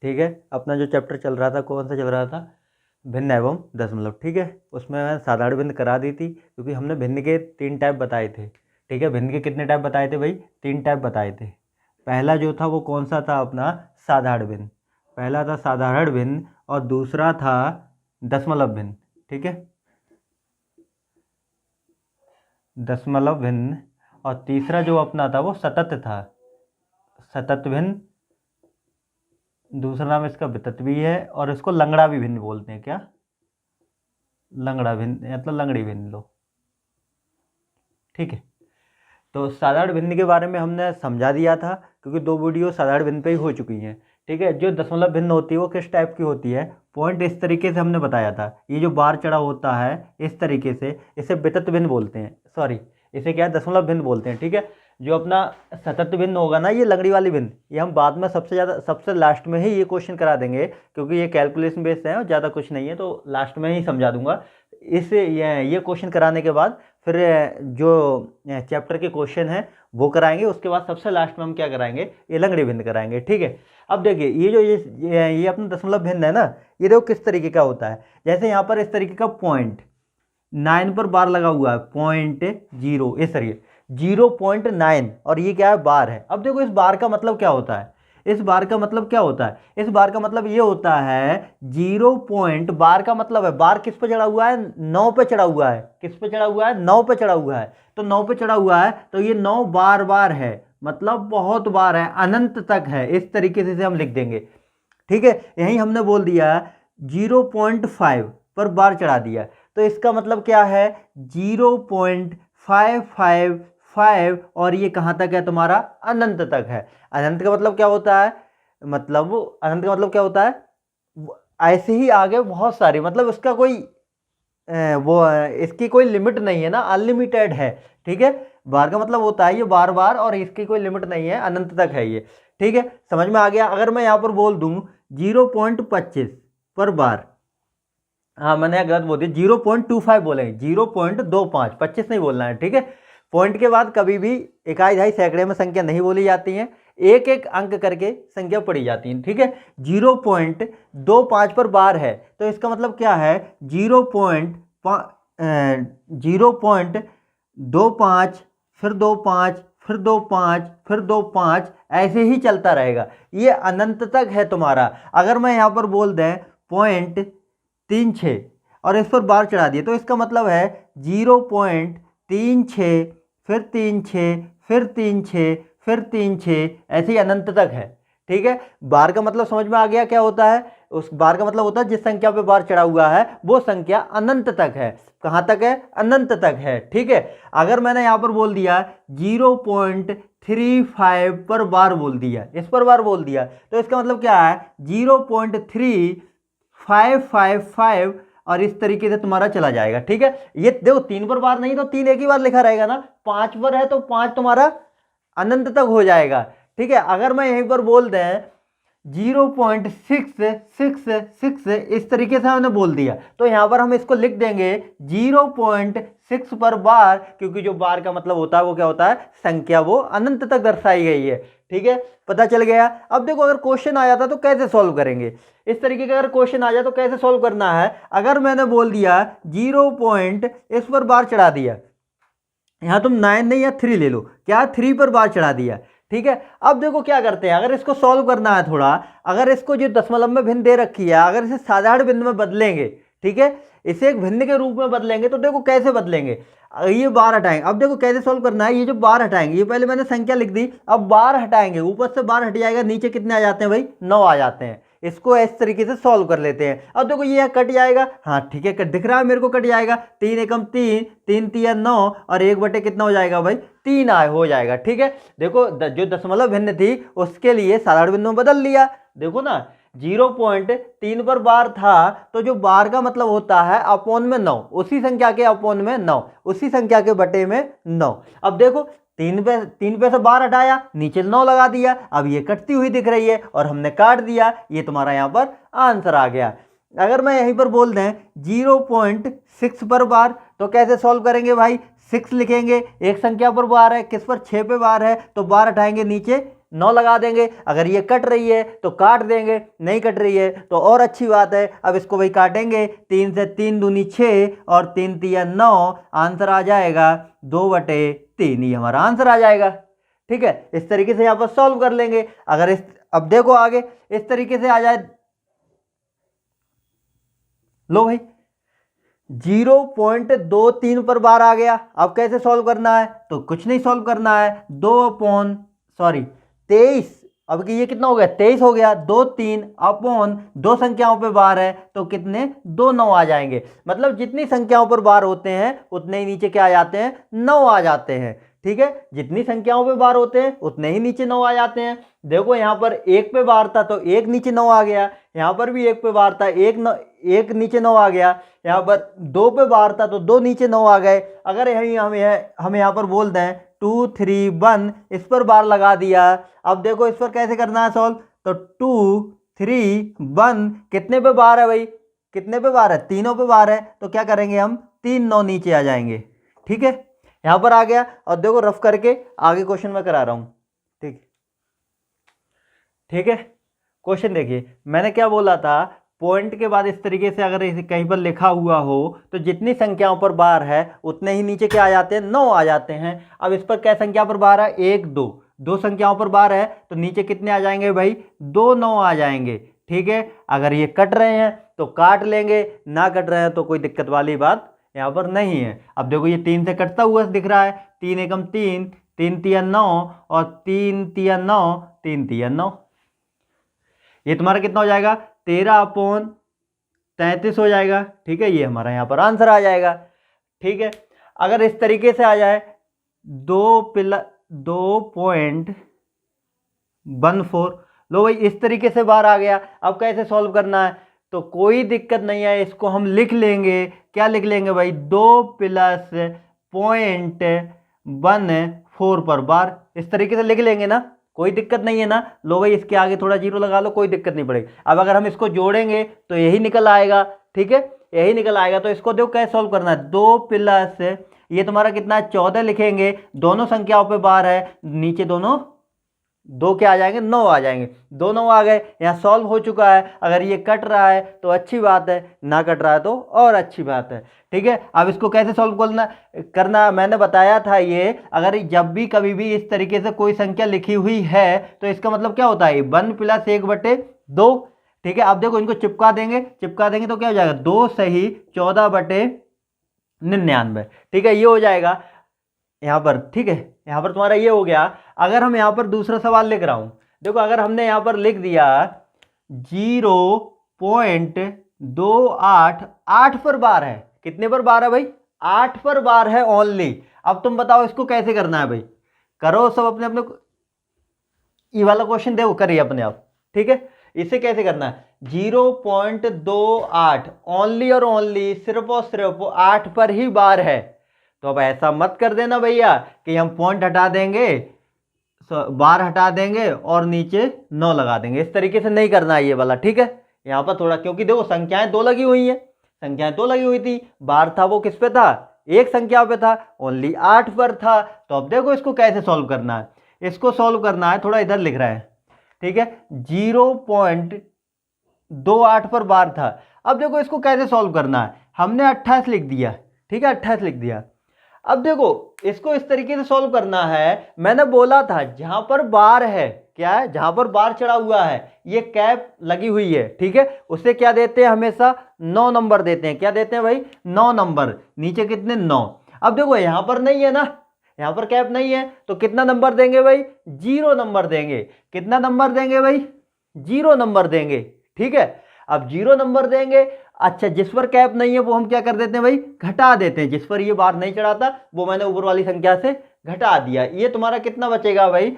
ठीक है। अपना जो चैप्टर चल रहा था कौन सा चल रहा था, भिन्न एवं दशमलव, ठीक है। उसमें मैंने साधारण भिन्न करा दी थी क्योंकि हमने भिन्न के 3 टाइप बताए थे, ठीक है। भिन्न के कितने टाइप बताए थे भाई, 3 टाइप बताए थे। पहला जो था वो कौन सा था अपना, साधारण भिन्न। पहला था साधारण भिन्न और दूसरा था दशमलव भिन्न, ठीक है, दशमलव भिन्न। और तीसरा जो अपना था वो सतत था, सतत भिन्न। दूसरा नाम इसका वितत भी है और इसको लंगड़ा भी भिन्न बोलते हैं। क्या, लंगड़ा भिन्न, मतलब लंगड़ी भिन्न लो, ठीक है। तो साधारण भिन्न के बारे में हमने समझा दिया था क्योंकि 2 वीडियो साधारण भिन्न पे ही हो चुकी हैं, ठीक है। जो दशमलव भिन्न होती है वो किस टाइप की होती है, पॉइंट इस तरीके से हमने बताया था, ये जो बार चढ़ा होता है इस तरीके से, इसे वितत भिन्न बोलते हैं, सॉरी इसे क्या है, दशमलव भिन्न बोलते हैं, ठीक है। जो अपना सतत भिन्न होगा ना, ये लंगड़ी वाली भिन्न, ये हम बाद में सबसे लास्ट में ही ये क्वेश्चन करा देंगे क्योंकि ये कैलकुलेशन बेस्ड है और ज़्यादा कुछ नहीं है, तो लास्ट में ही समझा दूंगा। ये क्वेश्चन कराने के बाद फिर जो चैप्टर के क्वेश्चन हैं वो कराएंगे, उसके बाद सबसे लास्ट में हम क्या कराएंगे, ये लंगड़ी भिन्न कराएंगे, ठीक है। अब देखिए ये जो ये अपना दशमलव भिन्न है ना, ये देखो किस तरीके का होता है। जैसे यहाँ पर इस तरीके का पॉइंट 9 पर बार लगा हुआ है, 0.0 इस तरीके 0.9 और ये क्या है, बार है। अब देखो इस बार का मतलब क्या होता है, इस बार का मतलब क्या होता है, इस बार का मतलब ये होता है 0 पॉइंट, बार का मतलब है, बार किस पे चढ़ा हुआ है, 9 पे चढ़ा हुआ है। किस पे चढ़ा हुआ है, 9 पे चढ़ा हुआ है। तो 9 पे चढ़ा हुआ है तो ये 9 बार बार है, मतलब बहुत बार है, अनंत तक है, इस तरीके से हम लिख देंगे, ठीक है। यही हमने बोल दिया 0.5 पर बार चढ़ा दिया, तो इसका मतलब क्या है 0.555 और ये कहाँ तक है तुम्हारा, अनंत तक है। अनंत का मतलब क्या होता है, मतलब अनंत का मतलब क्या होता है, ऐसे ही आगे बहुत सारी, मतलब इसका कोई इसकी कोई लिमिट नहीं है ना, अनलिमिटेड है, ठीक है। बार का मतलब होता है ये बार बार और इसकी कोई लिमिट नहीं है, अनंत तक है ये, ठीक है। समझ में आ गया। अगर मैं यहाँ पर बोल दूँ 0.25 पर बार, हाँ मैंने गलत बोल दिया, 0.25 बोलेंगे, 0.25, 25 नहीं बोलना है, ठीक है। पॉइंट के बाद कभी भी इकाई दहाई सैकड़े में संख्या नहीं बोली जाती है, एक एक अंक करके संख्या पढ़ी जाती है, ठीक है। 0.25 पर बार है तो इसका मतलब क्या है, 0.25 फिर 25 फिर 25 फिर 25, ऐसे ही चलता रहेगा, ये अनंत तक है तुम्हारा। अगर मैं यहाँ पर बोल दें 0.36 और इस पर बार चढ़ा दिए तो इसका मतलब है 0.36 फिर 36 फिर 36 फिर 36, ऐसे ही अनंत तक है, ठीक है। बार का मतलब समझ में आ गया क्या होता है, उस बार का मतलब होता है जिस संख्या पे बार चढ़ा हुआ है वो संख्या अनंत तक है। कहाँ तक है, अनंत तक है, ठीक है। अगर मैंने यहाँ पर बोल दिया 0.35 पर बार बोल दिया, इस पर बार बोल दिया, तो इसका मतलब क्या है 0.3555 और इस तरीके से तुम्हारा चला जाएगा, ठीक है। ये देखो 3 पर बार नहीं तो 3 एक ही बार लिखा रहेगा ना, 5 पर है तो 5 तुम्हारा अनंत तक हो जाएगा, ठीक है। अगर मैं यहीं पर बोल दें 0.666 इस तरीके से हमने बोल दिया तो यहाँ पर हम इसको लिख देंगे 0.6 पर बार, क्योंकि जो बार का मतलब होता है वो क्या होता है, संख्या वो अनंत तक दर्शाई गई है, ठीक है। पता चल गया। अब देखो अगर क्वेश्चन आ जाता तो कैसे सॉल्व करेंगे, इस तरीके का अगर क्वेश्चन आ जाए तो कैसे सॉल्व करना है। अगर मैंने बोल दिया 0 इस पर बार चढ़ा दिया, यहाँ तुम 9 नहीं या 3 ले लो, क्या 3 पर बार चढ़ा दिया, ठीक है। अब देखो क्या करते हैं, अगर इसको सॉल्व करना है थोड़ा, अगर इसको जो दशमलव में भिन्न दे रखी है अगर इसे साधारण भिन्न में बदलेंगे, ठीक है, इसे एक भिन्न के रूप में बदलेंगे तो देखो कैसे बदलेंगे, ये बार हटाएंगे। अब देखो कैसे सॉल्व करना है, ये जो बार हटाएंगे, ये पहले मैंने संख्या लिख दी, अब बार हटाएंगे, ऊपर से बार हट जाएगा, नीचे कितने आ जाते हैं भाई, 9 आ जाते हैं। इसको इस तरीके से सॉल्व कर लेते हैं। अब देखो ये कट जाएगा, हाँ ठीक है, दिख रहा है मेरे को, कट जाएगा, 3 एकम 3, 3 तिया 9 और 1 बटे कितना हो जाएगा भाई, 3 हो जाएगा, ठीक है। देखो जो दशमलव भिन्न थी उसके लिए साधारण भिन्न में बदल लिया, देखो ना 0.3 पर बार था तो जो बार का मतलब होता है अपॉन में 9, उसी संख्या के अपॉन में 9, उसी संख्या के बटे में 9। अब देखो 3 पे से बार हटाया, नीचे 9 लगा दिया, अब ये कटती हुई दिख रही है और हमने काट दिया, ये तुम्हारा यहाँ पर आंसर आ गया। अगर मैं यहीं पर बोल दें 0.6 पर बार तो कैसे सॉल्व करेंगे भाई, 6 लिखेंगे, एक संख्या पर बार है, किस पर 6 पे बार है तो बार हटाएंगे, नीचे 9 लगा देंगे। अगर ये कट रही है तो काट देंगे, नहीं कट रही है तो और अच्छी बात है। अब इसको भाई काटेंगे, 3 से 3 दूनी 6 और 3 तिया 9, आंसर आ जाएगा 2/3, ये हमारा आंसर आ जाएगा। ठीक है, इस तरीके से यहाँ पर सॉल्व कर लेंगे। अगर अब देखो आगे इस तरीके से आ जाए, लो भाई 0.23 पर बार आ गया। अब कैसे सॉल्व करना है, तो कुछ नहीं सॉल्व करना है, 23, अब कि ये कितना हो गया 23 हो गया, 23 अपॉन 2 संख्याओं पे बार है तो कितने 2 9 आ जाएंगे। मतलब जितनी संख्याओं पर बार होते हैं उतने ही नीचे क्या आ जाते हैं 9 आ जाते हैं। ठीक है, जितनी संख्याओं पे बार होते हैं उतने ही नीचे 9 आ जाते हैं। देखो यहाँ पर 1 पे बार था तो 1 नीचे 9 आ गया, यहाँ पर भी 1 पे बार था 1 नीचे 9 आ गया, यहाँ पर 2 पे बार था तो 2 नीचे 9 आ गए। अगर हम यहाँ पर बोल दें 2 3 1, इस पर बार लगा दिया। अब देखो इस पर कैसे करना है सॉल्व, तो 2 3 1 कितने पे बार है भाई, कितने पे बार है, तीनों पे बार है, तो क्या करेंगे हम 3 9 नीचे आ जाएंगे। ठीक है, यहां पर आ गया। और देखो रफ करके आगे क्वेश्चन में करा रहा हूं। ठीक है, क्वेश्चन देखिए, मैंने क्या बोला था, पॉइंट के बाद इस तरीके से अगर इसे कहीं पर लिखा हुआ हो तो जितनी संख्याओं पर बार है उतने ही नीचे क्या आ जाते हैं 9 आ जाते हैं। अब इस पर क्या संख्या पर बार है, 1 2, 2 संख्याओं पर बार है तो नीचे कितने आ जाएंगे भाई 2 9 आ जाएंगे। ठीक है, अगर ये कट रहे हैं तो काट लेंगे, ना कट रहे हैं तो कोई दिक्कत वाली बात यहाँ पर नहीं है। अब देखो ये 3 से कटता हुआ दिख रहा है, 3 एकम 3, 3 तिया 9 और 3 तिया 9, 3 तिया 9, ये तुम्हारा कितना हो जाएगा 13/33 हो जाएगा। ठीक है, ये हमारा यहाँ पर आंसर आ जाएगा। ठीक है, अगर इस तरीके से आ जाए 2.14, लो भाई इस तरीके से बाहर आ गया। अब कैसे सॉल्व करना है, तो कोई दिक्कत नहीं है, इसको हम लिख लेंगे। क्या लिख लेंगे भाई 2+0.14 पर बार, इस तरीके से लिख लेंगे ना, कोई दिक्कत नहीं है ना। लो भाई इसके आगे थोड़ा जीरो लगा लो, कोई दिक्कत नहीं पड़ेगी। अब अगर हम इसको जोड़ेंगे तो यही निकल आएगा। ठीक है, यही निकल आएगा। तो इसको देखो कैसे सॉल्व करना है, 2+ ये तुम्हारा कितना है 14 लिखेंगे, दोनों संख्याओं पे बार है, नीचे दोनों 2 क्या आ जाएंगे 9 आ जाएंगे, 2 9 आ गए। यहाँ सॉल्व हो चुका है। अगर ये कट रहा है तो अच्छी बात है, ना कट रहा है तो और अच्छी बात है। ठीक है, अब इसको कैसे सॉल्व करना मैंने बताया था। ये अगर जब भी कभी भी इस तरीके से कोई संख्या लिखी हुई है तो इसका मतलब क्या होता है 1+1/2। ठीक है, अब देखो इनको चिपका देंगे तो क्या हो जाएगा 2 सही 14/99। ठीक है, ये हो जाएगा यहाँ पर। ठीक है, यहाँ पर तुम्हारा ये हो गया। अगर हम यहाँ पर दूसरा सवाल लिख रहा हूं, देखो अगर हमने यहाँ पर लिख दिया 0.28, 8 पर बार है, कितने पर बार है भाई 8 पर बार है ओनली। अब तुम बताओ इसको कैसे करना है भाई, करो सब अपने अपने, ये वाला क्वेश्चन देखो करिए अपने आप। ठीक है, इसे कैसे करना है 0.28 ओनली और ओनली, सिर्फ और सिर्फ 8 पर ही बार है। तो अब ऐसा मत कर देना भैया कि हम पॉइंट हटा देंगे, बार हटा देंगे और नीचे 9 लगा देंगे, इस तरीके से नहीं करना है ये वाला। ठीक है, यहाँ पर थोड़ा, क्योंकि देखो संख्याएं 2 लगी हुई हैं, संख्याएं 2 लगी हुई थी, बार था वो किस पे था, एक संख्या पे था, ओनली 8 पर था। तो अब देखो इसको कैसे सॉल्व करना है, इसको सॉल्व करना है, थोड़ा इधर लिख रहा है। ठीक है, 0.28 पर बार था। अब देखो इसको कैसे सॉल्व करना है, हमने 28 लिख दिया। ठीक है, 28 लिख दिया। अब देखो इसको इस तरीके से सॉल्व करना है, मैंने बोला था जहां पर बार है, क्या है जहां पर बार चढ़ा हुआ है, ये कैप लगी हुई है। ठीक है, उसे क्या देते हैं हमेशा 9 नंबर देते हैं। क्या देते हैं भाई 9 नंबर, नीचे कितने 9। अब देखो यहां पर नहीं है ना, यहां पर कैप नहीं है, तो कितना नंबर देंगे भाई 0 नंबर देंगे। कितना नंबर देंगे भाई 0 नंबर देंगे। ठीक है, अब 0 नंबर देंगे। अच्छा, जिस पर कैप नहीं है वो हम क्या कर देते हैं भाई घटा देते हैं, जिस पर ये बार नहीं चढ़ाता वो मैंने ऊपर वाली संख्या से घटा दिया। ये तुम्हारा कितना बचेगा भाई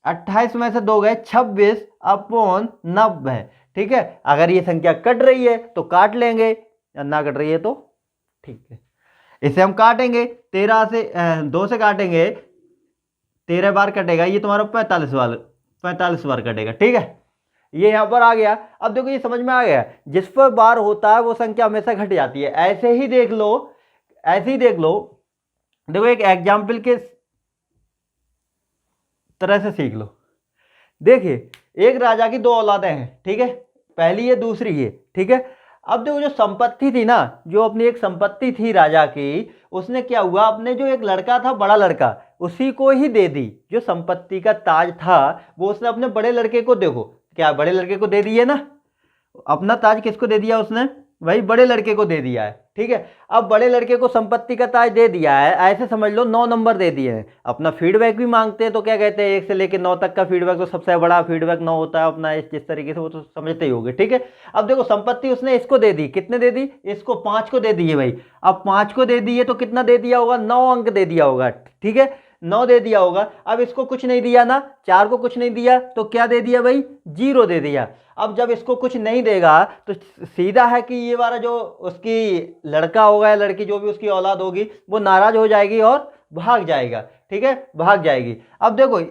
28 में से 2 गए 26/90। ठीक है, अगर ये संख्या कट रही है तो काट लेंगे, या ना कट रही है तो ठीक है, इसे हम काटेंगे 13 से 2 से काटेंगे, 13 बार कटेगा, ये तुम्हारा 45 बार कटेगा। ठीक है, ये यहां पर आ गया। अब देखो ये समझ में आ गया, जिस पर बार होता है वो संख्या हमेशा घट जाती है। ऐसे ही देख लो, ऐसे ही देख लो, देखो एक एग्जाम्पल के तरह से सीख लो। देखिए एक राजा की दो औलादें हैं, ठीक है, पहली है दूसरी ये, ठीक है। अब देखो जो संपत्ति थी ना, जो अपनी एक संपत्ति थी राजा की, उसने क्या हुआ, अपने जो एक लड़का था, बड़ा लड़का, उसी को ही दे दी। जो संपत्ति का ताज था वो उसने अपने बड़े लड़के को, देखो क्या बड़े लड़के को दे दिए ना, अपना ताज किसको दे दिया उसने, वही बड़े लड़के को दे दिया है, ठीक है। अब बड़े लड़के को संपत्ति का ताज दे दिया है, ऐसे समझ लो 9 नंबर दे दिए हैं। अपना फीडबैक भी मांगते हैं, तो क्या कहते हैं 1 से लेकर 9 तक का फीडबैक, तो सबसे बड़ा फीडबैक 9 होता है अपना, जिस तरीके से वो तो समझते ही होगे, ठीक है। अब देखो संपत्ति उसने इसको दे दी, कितने दे दी, इसको 5 को दे दी है भाई। अब 5 को दे दी है तो कितना दे दिया होगा, 9 अंक दे दिया होगा, ठीक है, 9 दे दिया होगा। अब इसको कुछ नहीं दिया ना, 4 को कुछ नहीं दिया, तो क्या दे दिया भाई, 0 दे दिया। अब जब इसको कुछ नहीं देगा तो सीधा है कि ये वाला जो उसकी लड़का होगा या लड़की, जो भी उसकी औलाद होगी, वो नाराज हो जाएगी और भाग जाएगा, ठीक है, भाग जाएगी। अब देखो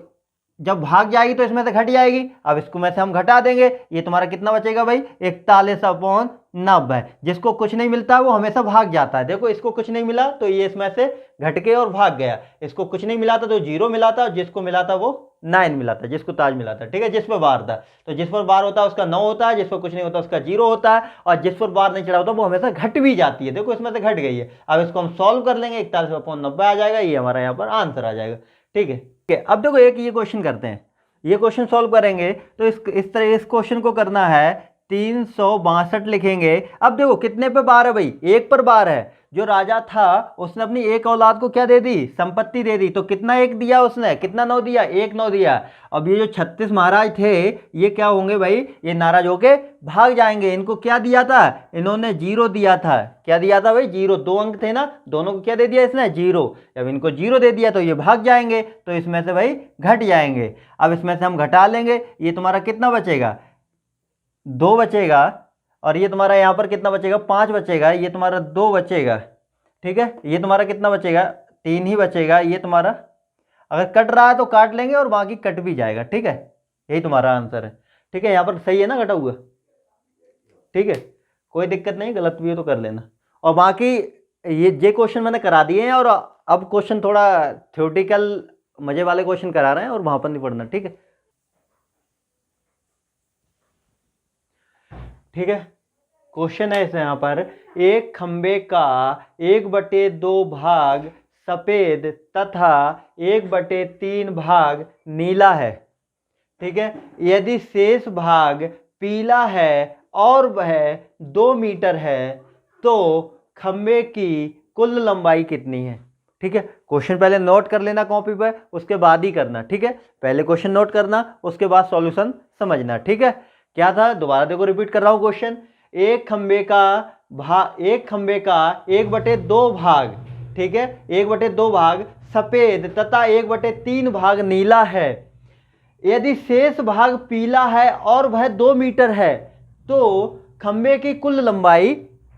जब भाग जाएगी तो इसमें से घट जाएगी, अब इसको में से हम घटा देंगे, ये तुम्हारा कितना बचेगा भाई, 41/90। जिसको कुछ नहीं मिलता वो हमेशा भाग जाता है। देखो इसको कुछ नहीं मिला तो ये इसमें से घट के और भाग गया, इसको कुछ नहीं मिला था तो 0 मिला था, जिसको मिला था वो 9 मिला था, जिसको ताज मिला था, ठीक है। जिस पर बार था, तो जिस पर बार होता है उसका 9 होता है, जिस पर कुछ नहीं होता उसका 0 होता है, और जिस पर बार नहीं चढ़ा होता वो हमेशा घट भी जाती है। देखो इसमें से घट गई है। अब इसको हम सॉल्व कर लेंगे, 41/90 आ जाएगा, ये हमारा यहाँ पर आंसर आ जाएगा, ठीक है। अब देखो एक ये क्वेश्चन करते हैं, ये क्वेश्चन सॉल्व करेंगे तो इस तरह इस क्वेश्चन को करना है, 362 लिखेंगे। अब देखो कितने पे बार है भाई, 1 पर बार है। जो राजा था उसने अपनी एक औलाद को क्या दे दी, संपत्ति दे दी, तो कितना 1 दिया उसने, कितना 9 दिया, 1 9 दिया। अब ये जो 36 महाराज थे ये क्या होंगे भाई, ये नाराज होके भाग जाएंगे। इनको क्या दिया था, इन्होंने 0 दिया था। क्या दिया था भाई, 0, 2 अंक थे ना, दोनों को क्या दे दिया इसने, 0। जब इनको 0 दे दिया तो ये भाग जाएंगे, तो इसमें से भाई घट जाएंगे। अब इसमें से हम घटा लेंगे, ये तुम्हारा कितना बचेगा, 2 बचेगा, और ये तुम्हारा यहाँ पर कितना बचेगा, 5 बचेगा, ये तुम्हारा 2 बचेगा, ठीक है। ये तुम्हारा कितना बचेगा, 3 ही बचेगा। ये तुम्हारा अगर कट रहा है तो काट लेंगे और बाकी कट भी जाएगा, ठीक है। यही तुम्हारा आंसर है, ठीक है। यहाँ पर सही है ना कटा हुआ, ठीक है, कोई दिक्कत नहीं, गलत भी हो तो कर लेना। और बाकी ये क्वेश्चन मैंने करा दिए हैं, और अब क्वेश्चन थोड़ा थ्योरेटिकल मजे वाले क्वेश्चन करा रहे हैं, और वहां पर नहीं पढ़ना, ठीक है, ठीक है। क्वेश्चन है इसे यहाँ पर, एक खंबे का 1/2 भाग सफेद तथा 1/3 भाग नीला है, ठीक है। यदि शेष भाग पीला है और वह 2 मीटर है तो खंबे की कुल लंबाई कितनी है, ठीक है। क्वेश्चन पहले नोट कर लेना कॉपी पर, उसके बाद ही करना, ठीक है। पहले क्वेश्चन नोट करना, उसके बाद सॉल्यूशन समझना, ठीक है। क्या था, दोबारा देखो रिपीट कर रहा हूं क्वेश्चन। एक खंबे का 1/2 भाग, ठीक है, 1/2 भाग सफेद तथा 1/3 भाग नीला है। यदि शेष भाग पीला है और वह 2 मीटर है तो खंबे की कुल लंबाई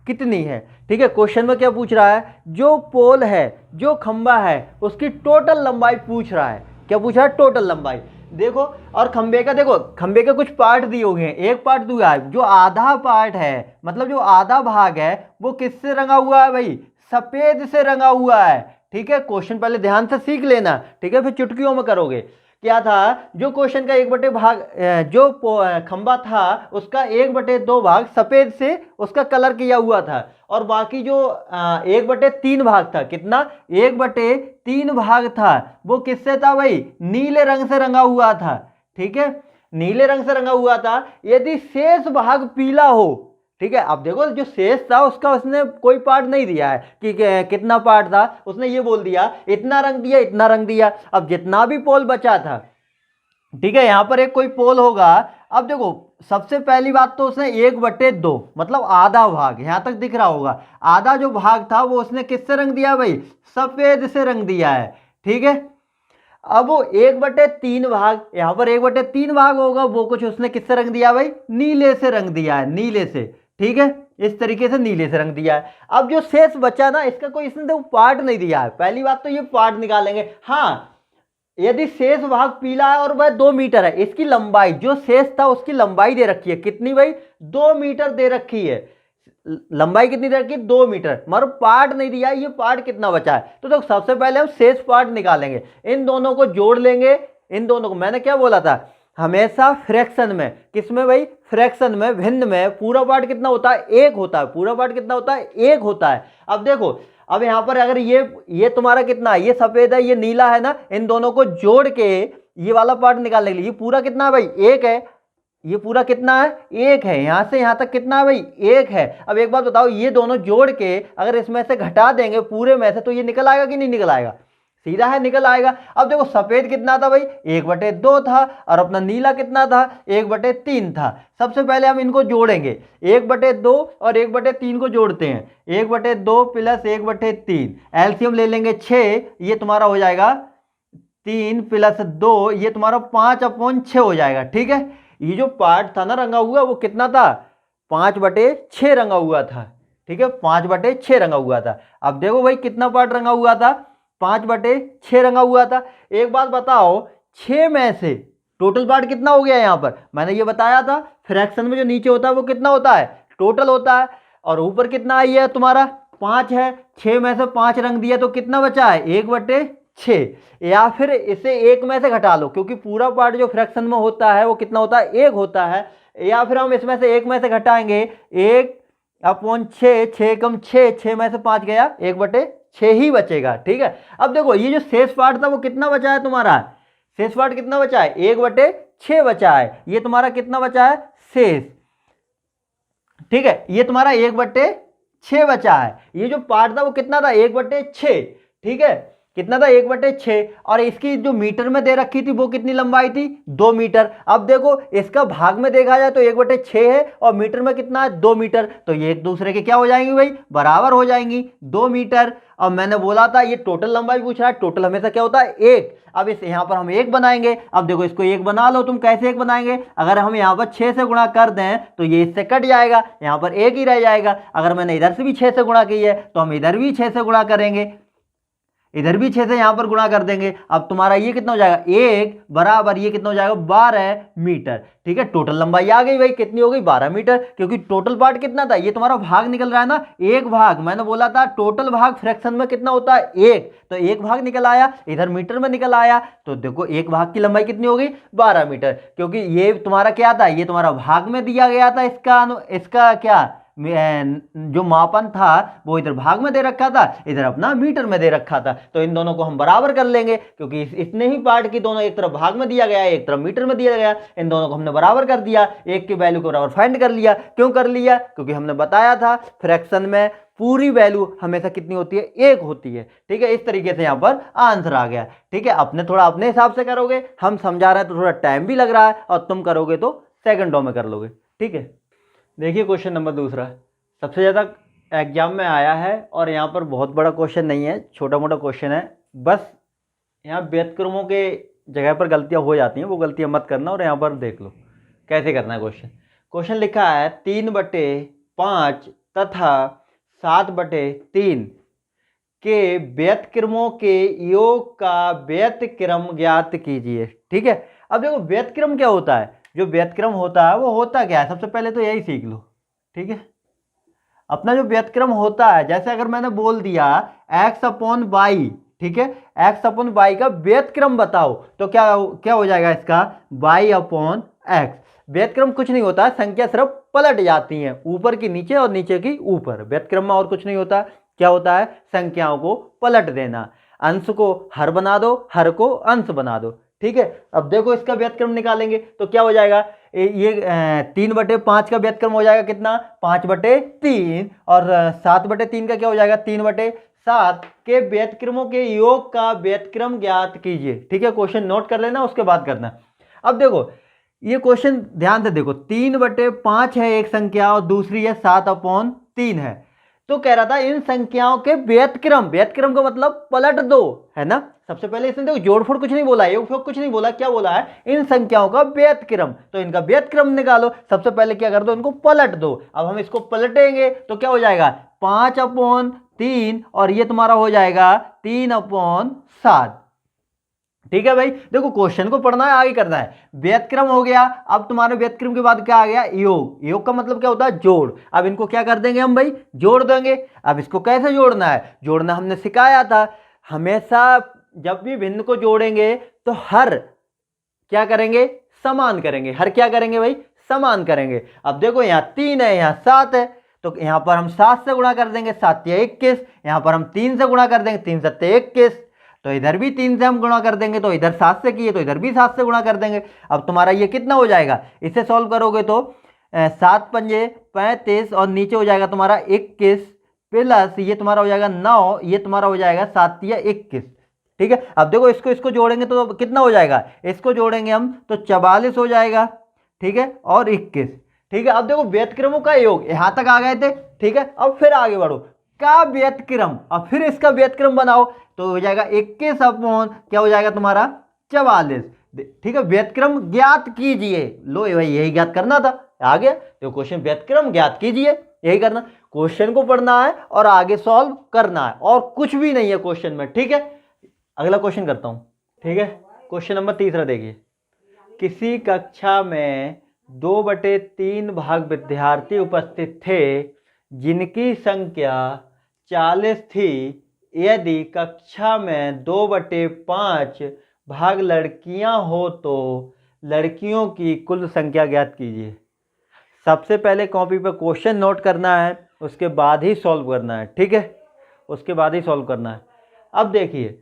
कितनी है, ठीक है। क्वेश्चन में क्या पूछ रहा है, जो पोल है, जो खंबा है, उसकी टोटल लंबाई पूछ रहा है। क्या पूछ रहा है, टोटल लंबाई। देखो, और खंबे का देखो, खंबे के कुछ पार्ट दिए हुए हैं, एक पार्ट दिया है, जो आधा पार्ट है, मतलब जो आधा भाग है वो किससे रंगा हुआ है भाई, सफेद से रंगा हुआ है, ठीक है। क्वेश्चन पहले ध्यान से सीख लेना, ठीक है, फिर चुटकियों में करोगे। क्या था, जो क्वेश्चन का 1/2 भाग, जो खंबा था उसका 1/2 भाग सफेद से उसका कलर किया हुआ था, और बाकी जो 1/3 भाग था, कितना, 1/3 भाग था, वो किससे था भाई, नीले रंग से रंगा हुआ था, ठीक है, नीले रंग से रंगा हुआ था। यदि शेष भाग पीला हो, ठीक है। अब देखो जो शेष था उसका उसने कोई पार्ट नहीं दिया है कि कितना पार्ट था, उसने ये बोल दिया इतना रंग दिया, इतना रंग दिया। अब जितना भी पोल बचा था, ठीक है, यहां पर एक कोई पोल होगा। अब देखो सबसे पहली बात तो उसने 1/2 मतलब आधा भाग, यहां तक दिख रहा होगा, आधा जो भाग था वो उसने किससे रंग दिया भाई, सफेद से रंग दिया है, ठीक है। अब वो 1/3 भाग, यहां पर 1/3 भाग होगा, वो कुछ उसने किससे रंग दिया भाई, नीले से रंग दिया है, नीले से, ठीक है, इस तरीके से नीले से रंग दिया है। अब जो शेष बचा ना, इसका कोई इसने तो पार्ट नहीं दिया है, पहली बात तो ये पार्ट निकालेंगे। हाँ, यदि शेष भाग पीला है और वह 2 मीटर है, इसकी लंबाई, जो शेष था उसकी लंबाई दे रखी है, कितनी भाई, 2 मीटर दे रखी है, लंबाई कितनी दे रखी है, 2 मीटर, मगर पार्ट नहीं दिया है, ये पार्ट कितना बचा है। तो सबसे पहले हम शेष पार्ट निकालेंगे, इन दोनों को जोड़ लेंगे, इन दोनों को, मैंने क्या बोला था, हमेशा फ्रैक्शन में, किसमें भाई, फ्रैक्शन में, भिन्न में पूरा पार्ट कितना होता है, एक होता है। पूरा पार्ट कितना होता है, एक होता है। अब देखो, अब यहां पर अगर ये तुम्हारा कितना है, ये सफेद है, ये नीला है ना, इन दोनों को जोड़ के ये वाला पार्ट निकालने के लिए, ये पूरा कितना है भाई, एक है। ये पूरा कितना है, एक है। यहां से यहां तक कितना है भाई, एक है। अब एक बात बताओ, ये दोनों जोड़ के अगर इसमें से घटा देंगे पूरे में से, तो ये निकल आएगा कि नहीं निकल आएगा, सीधा है, निकल आएगा। अब देखो सफेद कितना था भाई, 1/2 था, और अपना नीला कितना था, 1/3 था। सबसे पहले हम इनको जोड़ेंगे, 1/2 और 1/3 को जोड़ते हैं, 1/2 प्लस 1/3, एलसीएम ले लेंगे 6, ये तुम्हारा हो जाएगा 3 + 2, ये तुम्हारा 5/6 हो जाएगा। ठीक है, ये जो पार्ट था ना रंगा हुआ, वो कितना था, 5/6 रंगा हुआ था। ठीक है, 5/6 रंगा हुआ था। अब देखो भाई कितना पार्ट रंगा हुआ था, 5/6 रंगा हुआ था। एक बात बताओ, 6 में से टोटल पार्ट कितना हो गया यहाँ पर, मैंने ये बताया था फ्रैक्शन में जो नीचे होता है वो कितना होता है, टोटल होता है। और ऊपर कितना आई है तुम्हारा, 5 है। 6 में से 5 रंग दिया तो कितना बचा है, 1/6। या फिर इसे 1 में से घटा लो, क्योंकि पूरा पार्ट जो फ्रैक्शन में होता है वो कितना होता है, 1 होता है। या फिर हम इसमें से 1 में से घटाएंगे, 1/6, 6 कम 6, 6 में से 5 गया, 1/6 ही बचेगा। ठीक है, अब देखो ये जो शेष पार्ट था वो कितना बचा है तुम्हारा, शेष पार्ट कितना बचा है, 1/6 बचा है। ये तुम्हारा कितना बचा है, शेष। ठीक है, ये तुम्हारा 1/6 बचा है। ये जो पार्ट था वो कितना था, 1/6। ठीक है, कितना था, 1/6। और इसकी जो मीटर में दे रखी थी वो कितनी लंबाई थी, 2 मीटर। अब देखो इसका भाग में देखा जाए तो 1/6 है, और मीटर में कितना है, 2 मीटर। तो ये एक दूसरे के क्या हो जाएंगी भाई, बराबर हो जाएंगी, 2 मीटर। और मैंने बोला था ये टोटल लंबाई पूछ रहा है, टोटल हमेशा क्या होता है, 1। अब इस यहाँ पर हम 1 बनाएंगे। अब देखो इसको 1 बना लो तुम, कैसे 1 बनाएंगे, अगर हम यहाँ पर 6 से गुणा कर दें तो ये इससे कट जाएगा, यहाँ पर 1 ही रह जाएगा। अगर मैंने इधर से भी 6 से गुणा की है तो हम इधर भी 6 से गुणा करेंगे, इधर भी 6 से यहां पर गुणा कर देंगे। अब तुम्हारा ये कितना हो जाएगा, 1 बराबर ये कितना हो जाएगा, 12 मीटर। ठीक है, टोटल लंबाई आ गई भाई, कितनी हो गई, 12 मीटर। क्योंकि टोटल पार्ट कितना था, ये तुम्हारा भाग निकल रहा है ना, 1 भाग। मैंने बोला था टोटल भाग फ्रैक्शन में कितना होता है, 1। तो 1 भाग निकल आया, इधर मीटर में निकल आया। तो देखो 1 भाग की लंबाई कितनी हो गई, 12 मीटर। क्योंकि ये तुम्हारा क्या था, ये तुम्हारा भाग में दिया गया था, इसका क्या जो मापन था वो इधर भाग में दे रखा था, इधर अपना मीटर में दे रखा था। तो इन दोनों को हम बराबर कर लेंगे, क्योंकि इतने ही पार्ट की दोनों, एक तरफ भाग में दिया गया है, एक तरफ मीटर में दिया गया। इन दोनों को हमने बराबर कर दिया, एक की वैल्यू को बराबर फाइंड कर लिया। क्यों कर लिया, क्योंकि हमने बताया था फ्रैक्शन में पूरी वैल्यू हमेशा कितनी होती है, 1 होती है। ठीक है, इस तरीके से यहां पर आंसर आ गया। ठीक है, अपने थोड़ा अपने हिसाब से करोगे, हम समझा रहे हैं तो थोड़ा टाइम भी लग रहा है, और तुम करोगे तो सेकंडों में कर लोगे। ठीक है, देखिए क्वेश्चन नंबर दूसरा सबसे ज़्यादा एग्जाम में आया है, और यहाँ पर बहुत बड़ा क्वेश्चन नहीं है, छोटा मोटा क्वेश्चन है। बस यहाँ व्युत्क्रमों के जगह पर गलतियाँ हो जाती हैं, वो गलतियाँ मत करना। और यहाँ पर देख लो कैसे करना है क्वेश्चन। क्वेश्चन लिखा है 3/5 तथा 7/3 के व्युत्क्रमों के योग का व्युत्क्रम ज्ञात कीजिए। ठीक है, अब देखो व्युत्क्रम क्या होता है, जो व्युत्क्रम होता है वो होता क्या है, सबसे पहले तो यही सीख लो। ठीक है, अपना जो व्युत्क्रम होता है, जैसे अगर मैंने बोल दिया x/y, ठीक है, x/y का व्युत्क्रम बताओ, तो क्या क्या हो जाएगा इसका, y/x। व्युत्क्रम कुछ नहीं होता है, संख्या सिर्फ पलट जाती हैं, ऊपर की नीचे और नीचे की ऊपर। व्युत्क्रम में और कुछ नहीं होता, क्या होता है, संख्याओं को पलट देना। अंश को हर बना दो, हर को अंश बना दो। ठीक है, अब देखो इसका व्युत्क्रम निकालेंगे तो क्या हो जाएगा, ये 3/5 का व्युत्क्रम हो जाएगा कितना, 5/3। और 7/3 का क्या हो जाएगा, 3/7 के व्युत्क्रमों के योग का व्युत्क्रम ज्ञात कीजिए। ठीक है, क्वेश्चन नोट कर लेना, उसके बाद करना। अब देखो ये क्वेश्चन ध्यान से देखो, 3/5 है एक संख्या और दूसरी है 7/3 है। तो कह रहा था इन संख्याओं के व्युत्क्रम, व्युत्क्रम का मतलब पलट दो, है ना। सबसे पहले इसने देखो जोड़फोड़ कुछ नहीं बोला, योगफोड़ कुछ नहीं बोला, क्या बोला है, इन संख्याओं का व्युत्क्रम। तो इनका व्युत्क्रम निकालो, सबसे पहले क्या कर दो, इनको पलट दो। अब हम इसको पलटेंगे तो क्या हो जाएगा, 5/3, और ये तुम्हारा हो जाएगा 3/7। ठीक है भाई, देखो क्वेश्चन को पढ़ना है, आगे करना है। व्युत्क्रम हो गया, अब तुम्हारे व्युत्क्रम के बाद क्या आ गया, योग। योग का मतलब क्या होता है, जोड़। अब इनको क्या कर देंगे हम भाई, जोड़ देंगे। अब इसको कैसे जोड़ना है, जोड़ना हमने सिखाया था। हमेशा जब भी भिन्न को जोड़ेंगे तो हर क्या करेंगे, समान करेंगे। हर क्या करेंगे भाई, समान करेंगे। अब देखो यहाँ 3 है, यहाँ 7 है, तो यहाँ पर हम 7 से गुणा कर देंगे, 7 या 21। यहाँ पर हम 3 से गुणा कर देंगे, 3 7 21। तो इधर भी 3 से हम गुणा कर देंगे, तो इधर 7 से किए तो इधर भी 7 से गुणा कर देंगे। अब तुम्हारा ये कितना हो जाएगा, इसे सॉल्व करोगे तो 7 पंजे 35 और नीचे हो जाएगा तुम्हारा 21 प्लस ये तुम्हारा हो जाएगा 9, ये तुम्हारा हो जाएगा 7 या 21। ठीक है, अब देखो इसको जोड़ेंगे तो कितना हो जाएगा, इसको जोड़ेंगे हम तो 44 हो जाएगा। ठीक है, और 21। ठीक है, अब देखो व्यतक्रमों का योग, यहां तक आ गए थे। ठीक है, अब फिर आगे बढ़ो का व्यतक्रम, अब फिर इसका व्यतक्रम बनाओ तो हो जाएगा 21 अपॉन क्या हो जाएगा तुम्हारा 44। ठीक है, व्यतक्रम ज्ञात कीजिए। लो भाई यही ज्ञात करना था, आ गया तो क्वेश्चन, व्यतक्रम ज्ञात कीजिए, यही करना। क्वेश्चन को पढ़ना है और आगे सॉल्व करना है, और कुछ भी नहीं है क्वेश्चन में। ठीक है, अगला क्वेश्चन करता हूं। ठीक है, क्वेश्चन नंबर 3 देखिए। किसी कक्षा में 2/3 भाग विद्यार्थी उपस्थित थे जिनकी संख्या 40 थी। यदि कक्षा में 2/5 भाग लड़कियां हो तो लड़कियों की कुल संख्या ज्ञात कीजिए। सबसे पहले कॉपी पर क्वेश्चन नोट करना है, उसके बाद ही सॉल्व करना है। ठीक है, उसके बाद ही सॉल्व करना है। अब देखिए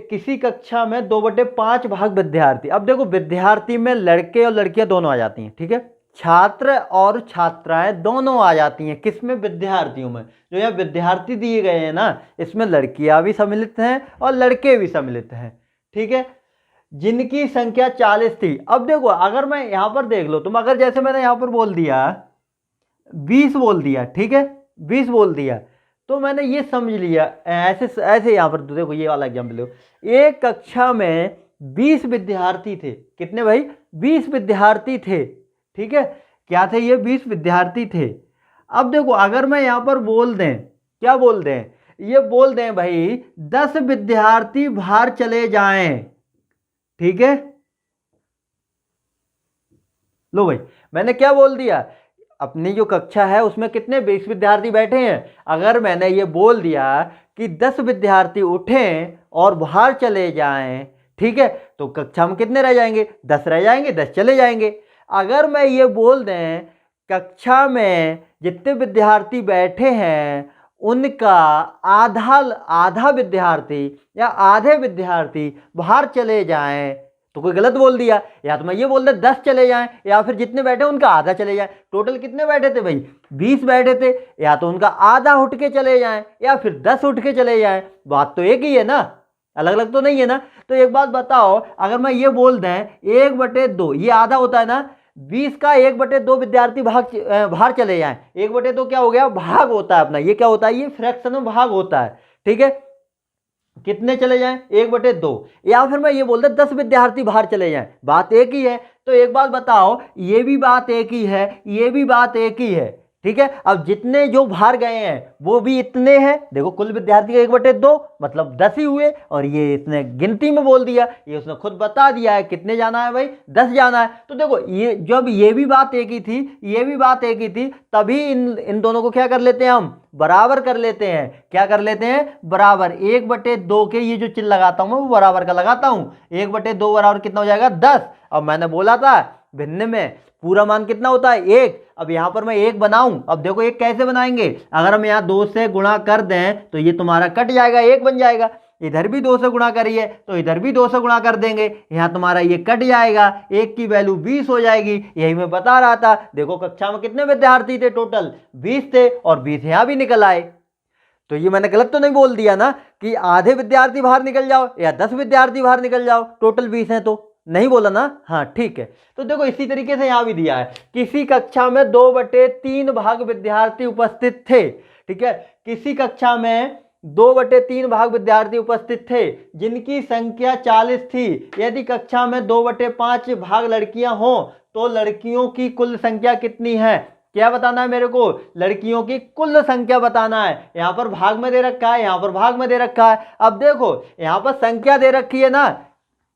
किसी कक्षा में 2/5 भाग विद्यार्थी, अब देखो विद्यार्थी में लड़के और लड़कियां दोनों आ जाती हैं। ठीक है, छात्र और छात्राएं दोनों आ जाती हैं, किसमें, विद्यार्थियों में। जो यहाँ विद्यार्थी दिए गए हैं ना, इसमें लड़कियां भी सम्मिलित हैं और लड़के भी सम्मिलित हैं। ठीक है, जिनकी संख्या 40 थी। अब देखो अगर मैं यहाँ पर देख लो तुम, अगर जैसे मैंने यहाँ पर बोल दिया 20 बोल दिया, ठीक है 20 बोल दिया, तो मैंने ये समझ लिया ऐसे ऐसे। यहाँ पर देखो ये वाला एग्जाम्पल लो, एक कक्षा में 20 विद्यार्थी थे। कितने भाई, 20 विद्यार्थी थे। ठीक है, क्या थे ये, 20 विद्यार्थी थे। अब देखो अगर मैं यहाँ पर बोल दें, क्या बोल दें, ये बोल दें भाई 10 विद्यार्थी बाहर चले जाएं। ठीक है, लो भाई मैंने क्या बोल दिया, अपनी जो कक्षा है उसमें कितने 20 विद्यार्थी बैठे हैं। अगर मैंने ये बोल दिया कि 10 विद्यार्थी उठें और बाहर चले जाएं, ठीक है, तो कक्षा में कितने रह जाएंगे, 10 रह जाएंगे, 10 चले जाएंगे। अगर मैं ये बोल दें कक्षा में जितने विद्यार्थी बैठे हैं उनका आधा विद्यार्थी या आधे विद्यार्थी बाहर चले जाएं, तो कोई गलत बोल दिया। या तो मैं ये बोल दे 10 चले जाएं, या फिर जितने बैठे उनका आधा चले जाएं। टोटल कितने बैठे थे भाई, 20 बैठे थे, या तो उनका आधा उठ के चले जाएं या फिर 10 उठ के चले जाएं। बात तो एक ही है ना, अलग अलग तो नहीं है ना। तो एक बात बताओ, अगर मैं ये बोल दें 1/2, ये आधा होता है ना, 20 का 1/2 विद्यार्थी बाहर चले जाएं। 1/2 क्या हो गया, भाग होता है अपना, ये क्या होता है, ये फ्रैक्शन में भाग होता है। ठीक है, कितने चले जाएं, 1/2। या फिर मैं ये बोल दे 10 विद्यार्थी बाहर चले जाएं, बात एक ही है। तो एक बात बताओ, ये भी बात एक ही है, ये भी बात एक ही है। ठीक है, अब जितने जो बाहर गए हैं वो भी इतने हैं। देखो कुल विद्यार्थी का 1/2 मतलब 10 ही हुए, और ये इसने गिनती में बोल दिया, ये उसने खुद बता दिया है कितने जाना है भाई, 10 जाना है। तो देखो ये जब ये भी बात एक ही थी, ये भी बात एक ही थी, तभी इन दोनों को क्या कर लेते हैं, हम बराबर कर लेते हैं। क्या कर लेते हैं, बराबर। 1/2 के ये जो चिन्ह लगाता हूं मैं वो बराबर का लगाता हूं। 1/2 बराबर कितना हो जाएगा, 10। अब मैंने बोला था भिन्न में पूरा मान कितना होता है, 1। अब यहां पर मैं 1 बनाऊं, अब देखो 1 कैसे बनाएंगे, अगर हम यहां 2 से गुणा कर दें तो ये तुम्हारा कट जाएगा, 1 बन जाएगा। इधर भी 2 से गुणा करिए तो इधर भी 2 से गुणा कर देंगे, यहां तुम्हारा ये कट जाएगा, 1 की वैल्यू 20 हो जाएगी। यही मैं बता रहा था। देखो कक्षा में कितने विद्यार्थी थे, टोटल 20 थे, और 20 यहां भी निकल आए। तो ये मैंने गलत तो नहीं बोल दिया ना कि आधे विद्यार्थी बाहर निकल जाओ या 10 विद्यार्थी बाहर निकल जाओ, टोटल 20 हैं, तो नहीं बोला ना, हाँ ठीक है। तो देखो इसी तरीके से यहां भी दिया है, किसी कक्षा में 2/3 भाग विद्यार्थी उपस्थित थे। ठीक है, किसी कक्षा में 2/3 भाग विद्यार्थी उपस्थित थे जिनकी संख्या 40 थी। यदि कक्षा में 2/5 भाग लड़कियां हो तो लड़कियों की कुल संख्या कितनी है। क्या बताना है मेरे को, लड़कियों की कुल संख्या बताना है। यहां पर भाग में दे रखा है, यहां पर भाग में दे रखा है। अब देखो यहां पर संख्या दे रखी है ना,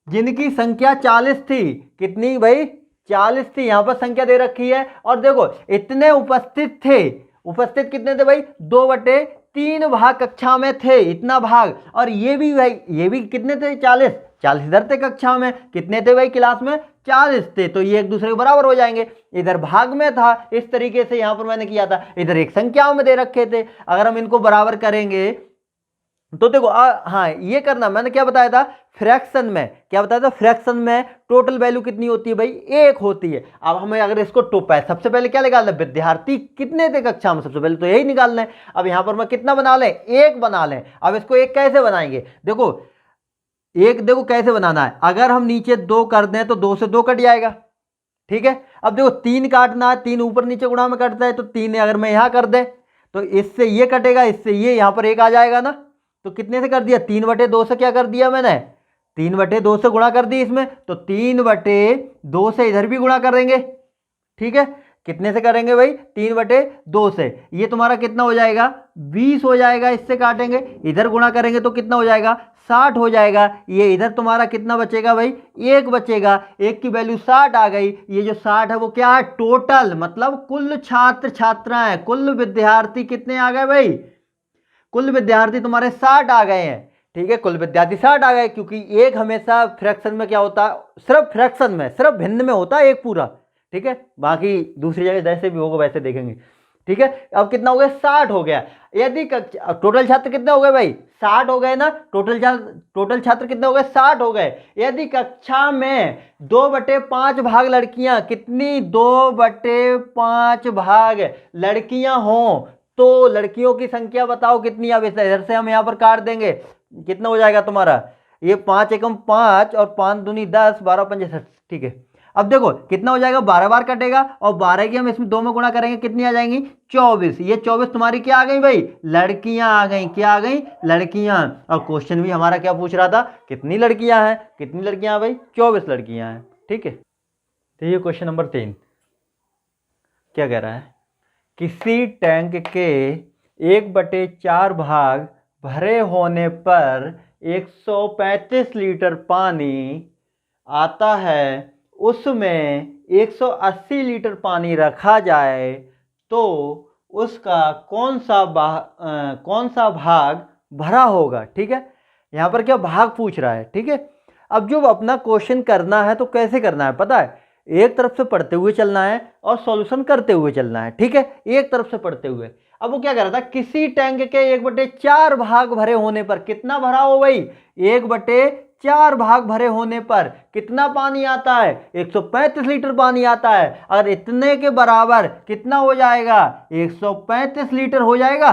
जिनकी संख्या 40 थी, कितनी भाई, 40 थी, यहां पर संख्या दे रखी है। और देखो इतने उपस्थित थे, उपस्थित कितने थे भाई, 2/3 भाग कक्षा में थे, इतना भाग। और ये भी भाई, ये भी कितने थे, 40 40 इधर थे कक्षा में, कितने थे भाई क्लास में, 40 थे, तो ये एक दूसरे के बराबर हो जाएंगे। इधर भाग में था, इस तरीके से यहां पर मैंने किया था, इधर एक संख्याओं में दे रखे थे, अगर हम इनको बराबर करेंगे तो देखो हाँ ये करना, मैंने क्या बताया था, फ्रैक्शन में क्या बताया था, फ्रैक्शन में टोटल वैल्यू कितनी होती है भाई, 1 होती है। अब हमें अगर इसको टोपा है, सबसे पहले क्या निकालना है, विद्यार्थी कितने थे कक्षा में, सबसे पहले तो यही निकालना है। अब यहां पर मैं कितना बना लें, 1 बना लें। अब इसको 1 कैसे बनाएंगे, देखो एक, देखो कैसे बनाना है, अगर हम नीचे 2 कर दें तो 2 से 2 कट जाएगा, ठीक है। अब देखो 3 काटना है, 3 ऊपर नीचे गुणा में कटता है, तो 3 अगर मैं यहां कर दे तो इससे ये कटेगा, इससे ये, यहां पर 1 आ जाएगा ना, तो कितने से कर दिया, 3/2 से क्या कर दिया मैंने, 3/2 से गुणा कर दी इसमें, तो 3/2 से इधर भी गुणा करेंगे, ठीक है। कितने से करेंगे भाई, 3/2 से, ये तुम्हारा कितना हो जाएगा, 20 हो जाएगा। इससे काटेंगे, इधर गुणा करेंगे तो कितना हो जाएगा, 60 हो जाएगा। ये इधर तुम्हारा कितना बचेगा भाई, 1 बचेगा, 1 की वैल्यू 60 आ गई। ये जो 60 है वो क्या है, टोटल, मतलब कुल छात्र छात्राएं, कुल विद्यार्थी कितने आ गए भाई, कुल विद्यार्थी तुम्हारे 60 आ गए हैं, ठीक है। कुल विद्यार्थी 60 आ गए, क्योंकि एक हमेशा फ्रैक्शन में क्या होता है, सिर्फ फ्रैक्शन में, सिर्फ भिन्न में होता है एक पूरा, ठीक है। बाकी दूसरी जगह जैसे भी होगा वैसे देखेंगे, ठीक है। अब कितना हो गया, 60 हो गया। यदि टोटल छात्र कितने हो गए भाई, 60 हो गए ना, टोटल छात्र कितने हो गए, 60 हो गए। यदि कक्षा में 2/5 भाग लड़कियां, कितनी, 2/5 भाग लड़कियां हों, तो लड़कियों की संख्या बताओ कितनी। अब इधर से हम यहां पर काट देंगे, कितना हो जाएगा तुम्हारा, ये 5 एकम 5 और 5 दूनी 10, 12 पंजे 60, ठीक है। अब देखो कितना हो जाएगा, 12 बार कटेगा, और 12 की हम इसमें 2 में गुणा करेंगे, कितनी आ जाएंगी, 24। ये 24 तुम्हारी क्या आ गई भाई, लड़कियां आ गई, क्या आ गई, लड़कियां। और क्वेश्चन भी हमारा क्या पूछ रहा था, कितनी लड़कियां हैं, कितनी लड़कियां भाई, 24 लड़कियां हैं, ठीक है। तो ये क्वेश्चन नंबर 3 क्या कह रहा है, किसी टैंक के 1/4 भाग भरे होने पर 135 लीटर पानी आता है, उसमें 180 लीटर पानी रखा जाए, तो उसका कौन सा भाग भरा होगा, ठीक है। यहाँ पर क्या भाग पूछ रहा है, ठीक है। अब जो अपना क्वेश्चन करना है तो कैसे करना है पता है, एक तरफ से पढ़ते हुए चलना है और सॉल्यूशन करते हुए चलना है, ठीक है, एक तरफ से पढ़ते हुए। अब वो क्या कर रहा था, किसी टैंक के 1/4 भाग भरे होने पर, कितना भरा हो भाई, 1/4 भाग भरे होने पर कितना पानी आता है, 135 लीटर पानी आता है। अगर इतने के बराबर कितना हो जाएगा, 135 लीटर हो जाएगा,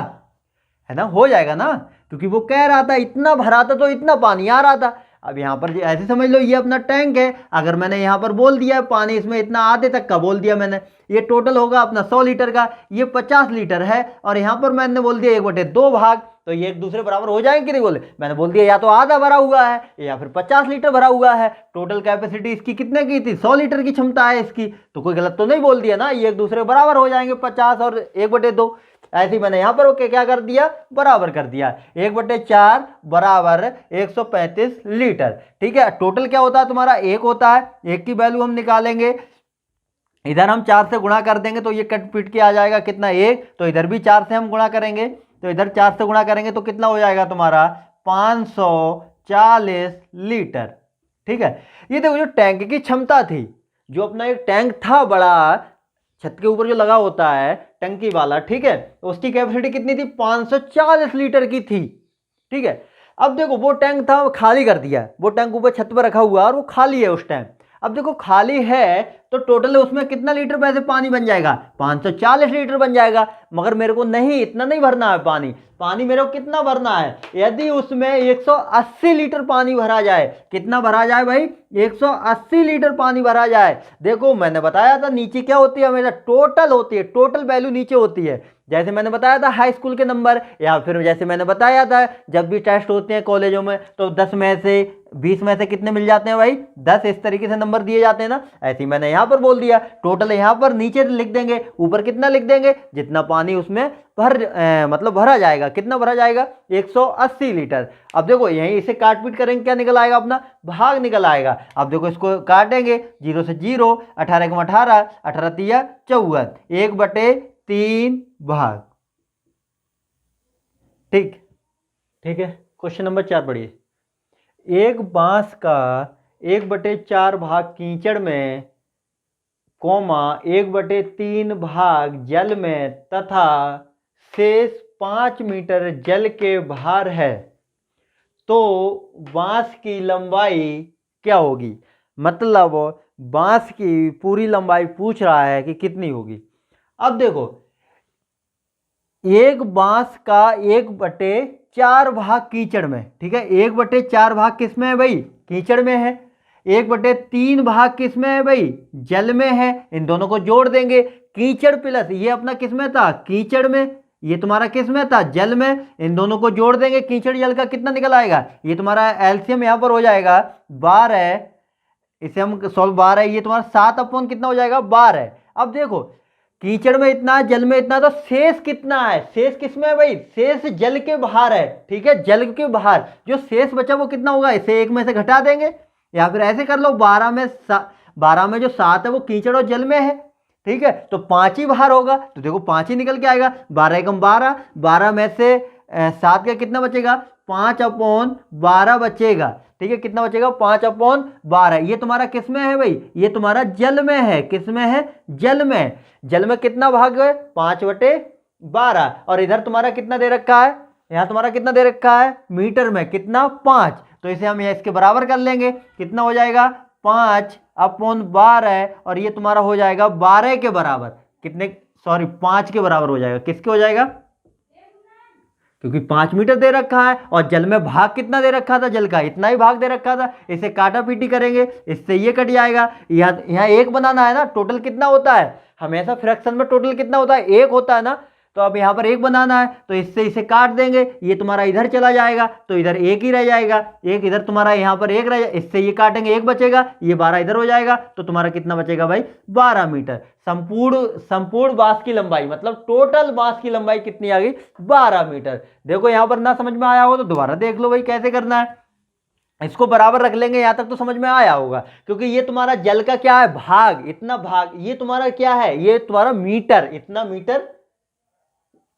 है ना, हो जाएगा ना, क्योंकि वो कह रहा था इतना भरा था तो इतना पानी आ रहा था। अब यहाँ पर ऐसे समझ लो, ये अपना टैंक है, अगर मैंने यहाँ पर बोल दिया है पानी इसमें इतना आधे तक का बोल दिया मैंने, ये टोटल होगा अपना 100 लीटर का, ये 50 लीटर है, और यहाँ पर मैंने बोल दिया 1/2 भाग, तो ये एक दूसरे बराबर हो जाएंगे कि नहीं, बोले मैंने बोल दिया या तो आधा भरा हुआ है या फिर 50 लीटर भरा हुआ है। टोटल कैपेसिटी इसकी कितने की थी, 100 लीटर की क्षमता है इसकी, तो कोई गलत तो नहीं बोल दिया ना, ये एक दूसरे बराबर हो जाएंगे, 50 और 1/2। ऐसे ही मैंने यहां पर ओके क्या कर दिया, बराबर कर दिया, 1/4 बराबर 135 लीटर, ठीक है। टोटल क्या होता है तुम्हारा, 1 होता है, 1 की वैल्यू हम निकालेंगे, इधर हम 4 से गुणा कर देंगे तो ये कट पीट के आ जाएगा कितना, 1, तो इधर भी 4 से हम गुणा करेंगे, तो इधर 4 से गुणा करेंगे तो कितना हो जाएगा तुम्हारा, 540 लीटर, ठीक है। ये देखो जो टैंक की क्षमता थी, जो अपना एक टैंक था बड़ा, छत के ऊपर जो लगा होता है टंकी वाला, ठीक है, तो उसकी कैपेसिटी कितनी थी, 540 लीटर की थी, ठीक है। अब देखो वो टैंक था, वो खाली कर दिया, वो टैंक ऊपर छत पर रखा हुआ और वो खाली है उस टाइम। अब देखो खाली है तो टोटल उसमें कितना लीटर वैसे पानी बन जाएगा, 540 लीटर बन जाएगा, मगर मेरे को नहीं, इतना नहीं भरना है पानी, पानी मेरे को कितना भरना है, यदि उसमें 180 लीटर पानी भरा जाए, कितना भरा जाए भाई, 180 लीटर पानी भरा जाए। देखो मैंने बताया था नीचे क्या होती है, हमेशा टोटल होती है, टोटल वैल्यू नीचे होती है, जैसे मैंने बताया था हाई स्कूल के नंबर, या फिर जैसे मैंने बताया था जब भी टेस्ट होते हैं कॉलेजों में तो 10 में से 20 में से कितने मिल जाते हैं भाई, 10, इस तरीके से नंबर दिए जाते हैं ना। ऐसे ही मैंने यहाँ पर बोल दिया, टोटल यहाँ पर नीचे लिख देंगे, ऊपर कितना लिख देंगे, जितना पानी उसमें मतलब भरा जाएगा, कितना भरा जाएगा, 180 लीटर। अब देखो यहीं इसे काट पीट करेंगे, क्या निकल आएगा, अपना भाग निकल आएगा। अब देखो इसको काटेंगे, 0 से 0, 18 को 18, 18 तिया 54, 1/3 भाग, ठीक, ठीक है। क्वेश्चन नंबर 4 पढ़िए, एक बांस का 1/4 भाग कीचड़ में, कौमा 1/3 भाग जल में तथा शेष 5 मीटर जल के बाहर है, तो बांस की लंबाई क्या होगी। मतलब बांस की पूरी लंबाई पूछ रहा है कि कितनी होगी। अब देखो, एक बांस का 1/4 भाग कीचड़ में, ठीक है, 1/4 भाग किस में है भाई, कीचड़ में है। 1/3 भाग किस में है भाई, जल में है। इन दोनों को जोड़ देंगे, कीचड़ प्लस ये अपना किस में था, कीचड़ में, ये तुम्हारा किस में था, जल में। इन दोनों को जोड़ देंगे, कीचड़ जल का कितना निकल आएगा, ये तुम्हारा एलसीएम यहां पर हो जाएगा 12। इसे हम सॉल्व 12, ये तुम्हारा 7 कितना हो जाएगा, 12। अब देखो, कीचड़ में इतना, जल में इतना, तो शेष कितना है, शेष किसमें है भाई, शेष जल के बाहर है, ठीक है, जल के बाहर जो शेष बचा वो कितना होगा, इसे 1 में से घटा देंगे, या फिर ऐसे कर लो 12 में जो 7 है वो कीचड़ और जल में है, ठीक है, तो 5 ही बाहर होगा, तो देखो 5 ही निकल के आएगा। 12 एकम 12, 12 में से 7 का कितना बचेगा, 5/12 बचेगा, ठीक है, कितना बचेगा, 5/12। ये तुम्हारा किस में है भाई, ये तुम्हारा जल में है, किस में है, जल में। जल में कितना भाग है, 5/12, और इधर तुम्हारा कितना दे रखा है, यहां तुम्हारा कितना दे रखा है, मीटर में कितना, 5। तो इसे हम इसके बराबर कर लेंगे, कितना हो जाएगा, 5/12, और ये तुम्हारा हो जाएगा 12 के बराबर, कितने, सॉरी 5 के बराबर हो जाएगा, किसके हो जाएगा, क्योंकि 5 मीटर दे रखा है, और जल में भाग कितना दे रखा था, जल का इतना ही भाग दे रखा था। इसे काटा पीटी करेंगे, इससे ये कट जाएगा, यहाँ 1 बनाना है ना, टोटल कितना होता है, हमेशा फ्रैक्शन में टोटल कितना होता है, 1 होता है ना, तो अब यहाँ पर 1 बनाना है, तो इससे इसे काट देंगे, ये तुम्हारा इधर चला जाएगा, तो इधर 1 ही रह जाएगा, 1 इधर तुम्हारा यहाँ पर 1 रह जाएगा, इससे ये काटेंगे 1 बचेगा, ये 12 इधर हो जाएगा, तो तुम्हारा कितना बचेगा भाई, 12 मीटर। संपूर्ण बांस की लंबाई, मतलब टोटल बांस की लंबाई कितनी आ गई, 12 मीटर। देखो यहां पर ना समझ में आया हो तो दोबारा देख लो भाई कैसे करना है, इसको बराबर रख लेंगे, यहां तक तो समझ में आया होगा, क्योंकि ये तुम्हारा जल का क्या है, भाग, इतना भाग, ये तुम्हारा क्या है, ये तुम्हारा मीटर, इतना मीटर,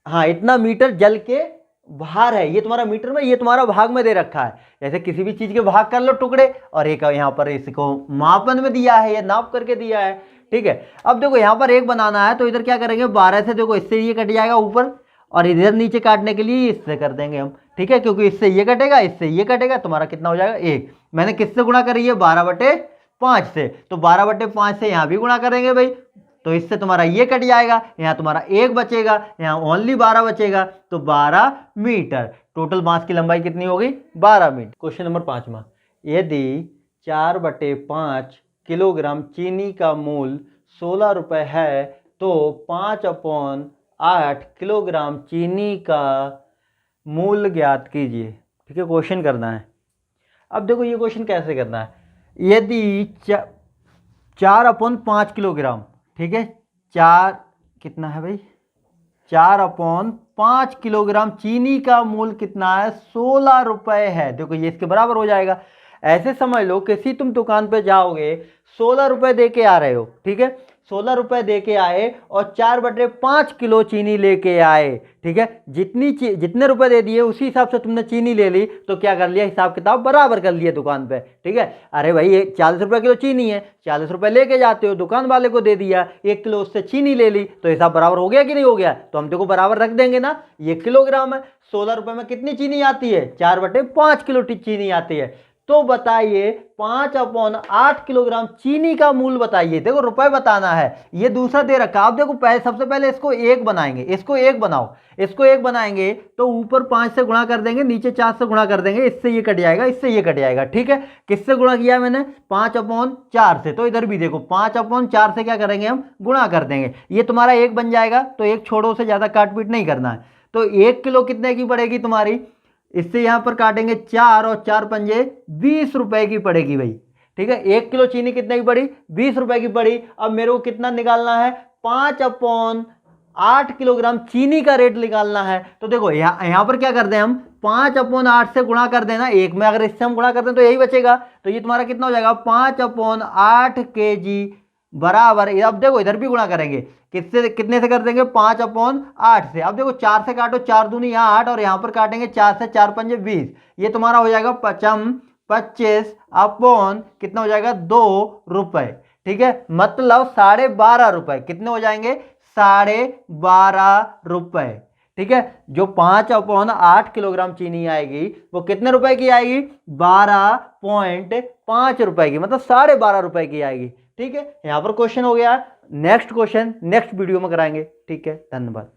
हाँ इतना मीटर जल के बाहर है, ये तुम्हारा मीटर में, ये तुम्हारा भाग में दे रखा है। जैसे किसी भी चीज के भाग कर लो टुकड़े, और एक यहाँ पर इसको मापन में दिया है, ये नाप करके दिया है, ठीक है। अब देखो यहाँ पर 1 बनाना है, तो इधर क्या करेंगे, 12 से देखो इससे ये कट जाएगा ऊपर, और इधर नीचे काटने के लिए इससे कर देंगे हम, ठीक है, क्योंकि इससे ये कटेगा, इससे ये कटेगा, तुम्हारा कितना हो जाएगा, 1। मैंने किससे गुणा करी है, 12/5 से, तो 12/5 से यहाँ भी गुणा करेंगे भाई, तो इससे तुम्हारा ये कट जाएगा, यहाँ तुम्हारा 1 बचेगा, यहाँ ओनली 12 बचेगा, तो 12 मीटर। टोटल बांस की लंबाई कितनी होगी, 12 मीटर। क्वेश्चन नंबर 5वां, यदि 4/5 किलोग्राम चीनी का मूल्य 16 रुपये है, तो 5/8 किलोग्राम चीनी का मूल्य ज्ञात कीजिए, ठीक है, क्वेश्चन करना है। अब देखो ये क्वेश्चन कैसे करना है, यदि 4/5 किलोग्राम, ठीक है, 4 कितना है भाई, 4/5 किलोग्राम चीनी का मूल्य कितना है, 16 रुपये है। देखो ये इसके बराबर हो जाएगा। ऐसे समझ लो किसी तुम दुकान पे जाओगे, 16 रुपये दे के आ रहे हो, ठीक है, 16 रुपये दे के आए और 4/5 किलो चीनी लेके आए, ठीक है, जितने रुपए दे दिए उसी हिसाब से तुमने चीनी ले ली, तो क्या कर लिया, हिसाब किताब बराबर कर लिया दुकान पे, ठीक है। अरे भाई ये 40 रुपये किलो चीनी है, 40 रुपये लेके जाते हो, दुकान वाले को दे दिया, 1 किलो उससे चीनी ले ली, तो हिसाब बराबर हो गया कि नहीं हो गया, तो हम देखो बराबर रख देंगे ना। ये किलोग्राम है, 16 रुपये में कितनी चीनी आती है, 4/5 किलो चीनी आती है, तो बताइए 5/8 किलोग्राम चीनी का मूल्य बताइए। देखो रुपए बताना है, ये दूसरा दे रखा। आप देखो सबसे पहले इसको 1 बनाएंगे, इसको 1 बनाओ, इसको 1 बनाएंगे तो ऊपर 5 से गुणा कर देंगे, नीचे 4 से गुणा कर देंगे, इससे ये कट जाएगा, इससे ये कट जाएगा, ठीक है। किससे गुणा किया मैंने, 5/4 से, तो इधर भी देखो 5/4 से क्या करेंगे हम, गुणा कर देंगे, ये तुम्हारा 1 बन जाएगा, तो 1 छोड़ो, से ज्यादा काट पीट नहीं करना है। तो 1 किलो कितने की पड़ेगी तुम्हारी, इससे यहां पर काटेंगे 4 और 4 पंजे 20 रुपए की पड़ेगी भाई, ठीक है। 1 किलो चीनी कितने की पड़ी, 20 रुपए की पड़ी। अब मेरे को कितना निकालना है, 5/8 किलोग्राम चीनी का रेट निकालना है। तो देखो यहां पर क्या कर दें हम, 5/8 से गुणा कर देना 1 में, अगर इससे हम गुणा कर दें तो यही बचेगा, तो ये तुम्हारा कितना हो जाएगा, 5/8 kg बराबर। अब देखो इधर भी गुणा करेंगे, किससे, कितने से कर देंगे, 5/8 से। अब देखो 4 से काटो, 4 दूनी यहाँ 8, और यहाँ पर काटेंगे 4 से, 4 पंजे 20, ये तुम्हारा हो जाएगा 55 25 अपॉन कितना हो जाएगा 2 रुपए। ठीक है, मतलब 12.5 रुपए। कितने हो जाएंगे? 12.5 रुपए। ठीक है, जो 5/8 किलोग्राम चीनी आएगी वो कितने रुपए की आएगी? 12.5 रुपए की, मतलब 12.5 रुपए की आएगी। ठीक है, यहां पर क्वेश्चन हो गया। नेक्स्ट क्वेश्चन नेक्स्ट वीडियो में कराएंगे। ठीक है, धन्यवाद।